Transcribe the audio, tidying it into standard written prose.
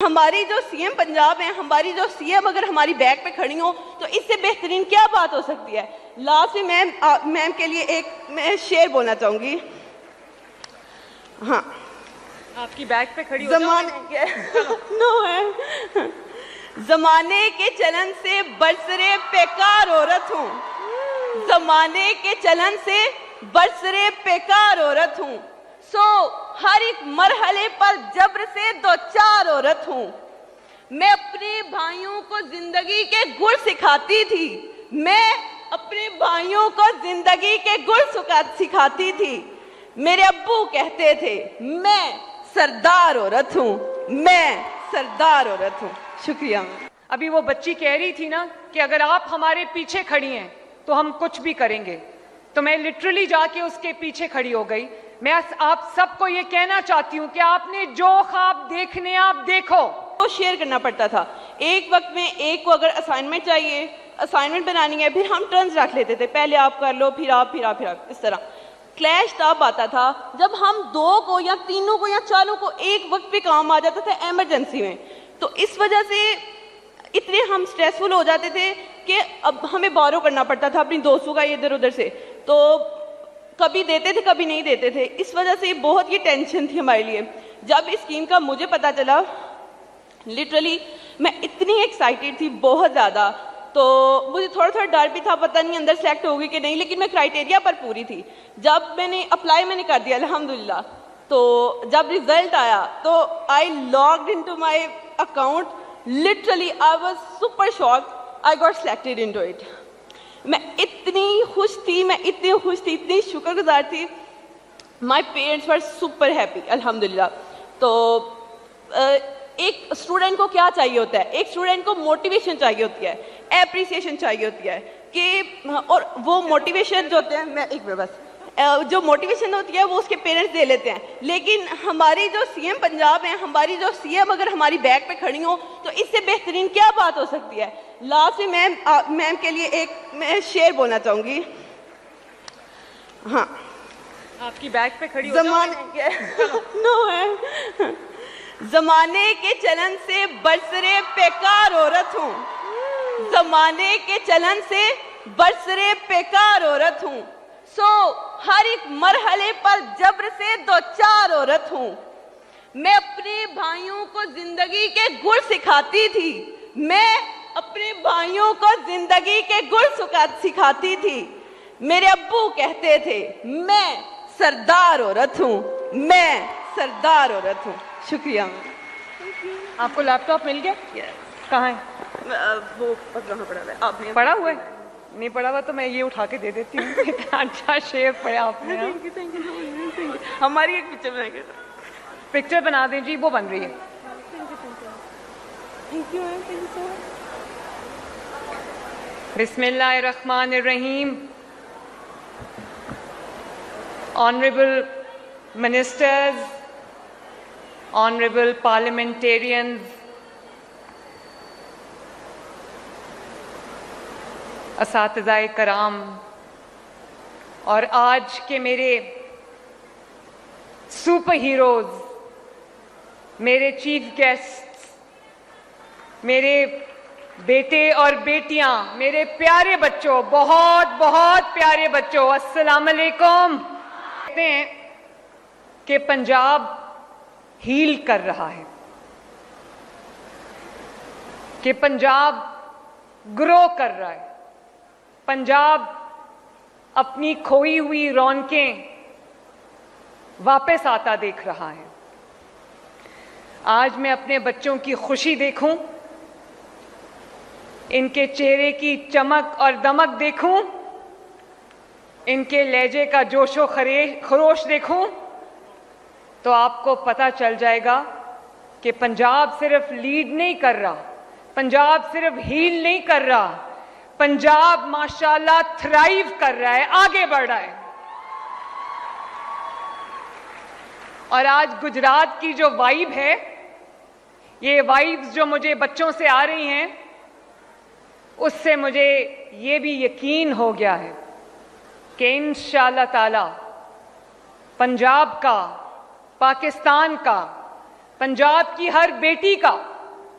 ہماری جو C M Punjab ہیں، ہماری جو سی ایم اگر ہماری بیک پہ کھڑی ہوں تو اس سے بہترین کیا بات ہو سکتی ہے. لاسٹ میں میم کے لیے ایک میں شعر بولنا چاہوں گی. ہاں، آپ کی بیک پہ کھڑی ہو زمانے کے چلن سے برسرے پیکار عورت ہوں، زمانے کے چلن سے برسرے پیکار عورت ہوں، سو ہر ایک مرحلے پر جبر سے دو چار عورت ہوں. میں اپنے بھائیوں کو زندگی کے گر سکھاتی تھی، میں اپنے بھائیوں کو زندگی کے گر سکھاتی تھی. میرے ابو کہتے تھے میں سردار عورت ہوں، میں سردار عورت ہوں. شکریہ. ابھی وہ بچی کہہ رہی تھی نا کہ اگر آپ ہمارے پیچھے کھڑی ہیں تو ہم کچھ بھی کریں گے، تو میں لٹرلی جا کے اس کے پیچھے کھڑی ہو گئی. میں آپ سب کو یہ کہنا چاہتی ہوں کہ آپ نے جو خواب دیکھنے آپ دیکھو. وہ شیئر کرنا پڑتا تھا. ایک وقت میں ایک کو اگر اسائنمنٹ چاہیے، اسائنمنٹ بنانی ہے، پھر ہم ٹرنز رکھ لیتے تھے، پہلے آپ کر لو، پھر آپ، اس طرح. کلیش تب آتا تھا جب ہم دو کو یا تینوں کو یا چاروں کو ایک وقت پہ کام آ جاتا تھا ایمرجنسی میں. تو اس وجہ سے اتنے ہم سٹریسفل ہو جاتے تھے کہ اب ہمیں بورو کرنا پڑتا تھا اپنی دوستوں کا ادھر ادھر سے. تو کبھی دیتے تھے کبھی نہیں دیتے تھے. اس وجہ سے بہت یہ ٹینشن تھی ہمارے لیے. جب اس اسکیم کا مجھے پتا چلا، لٹرلی میں اتنی ایکسائٹیڈ تھی، بہت زیادہ. تو مجھے تھوڑا ڈر بھی تھا، پتہ نہیں اندر سلیکٹ ہوگی کہ نہیں، لیکن میں کرائٹیریا پر پوری تھی. جب میں نے اپلائی میں نے کر دیا الحمدللہ. تو جب رزلٹ آیا تو I logged into my account. Literally I was super shocked. I got selected into it. میں اتنی خوش تھی، اتنی شکر گزار تھی. My parents were super happy الحمدللہ. تو ایک اسٹوڈنٹ کو کیا چاہیے ہوتا ہے؟ ایک اسٹوڈنٹ کو موٹیویشن چاہیے ہوتی ہے، اپریسیشن چاہیے ہوتی ہے کہ، اور وہ موٹیویشن جو ہوتے ہیں، میں ایک منٹ بس، جو موٹیویشن ہوتی ہے وہ اس کے پیرنٹس دے لیتے ہیں. لیکن ہماری جو سی ایم پنجاب ہیں، ہماری جو سی ایم اگر ہماری بیک پہ کھڑی ہوں تو اس سے بہترین کیا بات ہو سکتی ہے. لاسٹ میں میم کے لیے ایک میں شعر بولنا چاہوں گی. ہاں، آپ کی بیک پہ کھڑی ہو زمانے کے چلن سے برسرے پیکار عورت ہوں، زمانے کے چلن سے برسرے پیکار عورت ہوں، سو ہر ایک مرحلے پر جبر سے دو چار عورت ہوں. میں اپنے بھائیوں کو زندگی کے گر سکھاتی تھی، میں اپنے بھائیوں کو زندگی کے گر سکھاتی تھی. میرے ابو کہتے تھے میں سردار عورت ہوں، میں سردار عورت ہوں. شکریہ. آپ کو لیپ ٹاپ مل گیا؟ کہاں ہے؟ وہ وہاں پڑا ہوا ہے. آپ نے پڑھا ہوا ہے؟ نہیں پڑھا ہوا تو میں یہ اٹھا کے دے دیتی ہوں. اتنا اچھا شعر پڑھا آپ نے. ہماری ایک پکچر بنا کے پکچر بنا دیں جی، وہ بن رہی ہے. بسم اللہ الرحمن الرحیم. Honorable Ministers, Honorable Parliamentarians, اساتذہ کرام، اور آج کے میرے سپر ہیروز، میرے چیف گیسٹ، میرے بیٹے اور بیٹیاں، میرے پیارے بچوں، بہت بہت پیارے بچوں، السلام علیکم. کہتے ہیں کہ پنجاب ہیل کر رہا ہے، کہ پنجاب گرو کر رہا ہے، پنجاب اپنی کھوئی ہوئی رونقیں واپس آتا دیکھ رہا ہے. آج میں اپنے بچوں کی خوشی دیکھوں، ان کے چہرے کی چمک اور دمک دیکھوں، ان کے لہجے کا جوش و خروش دیکھوں، تو آپ کو پتہ چل جائے گا کہ پنجاب صرف لیڈ نہیں کر رہا، پنجاب صرف ہیل نہیں کر رہا، پنجاب ماشاءاللہ تھرائیو کر رہا ہے، آگے بڑھ رہا ہے. اور آج گجرات کی جو وائب ہے، یہ وائبز جو مجھے بچوں سے آ رہی ہیں، اس سے مجھے یہ بھی یقین ہو گیا ہے کہ انشاءاللہ تعالی پنجاب کا، پاکستان کا، پنجاب کی ہر بیٹی کا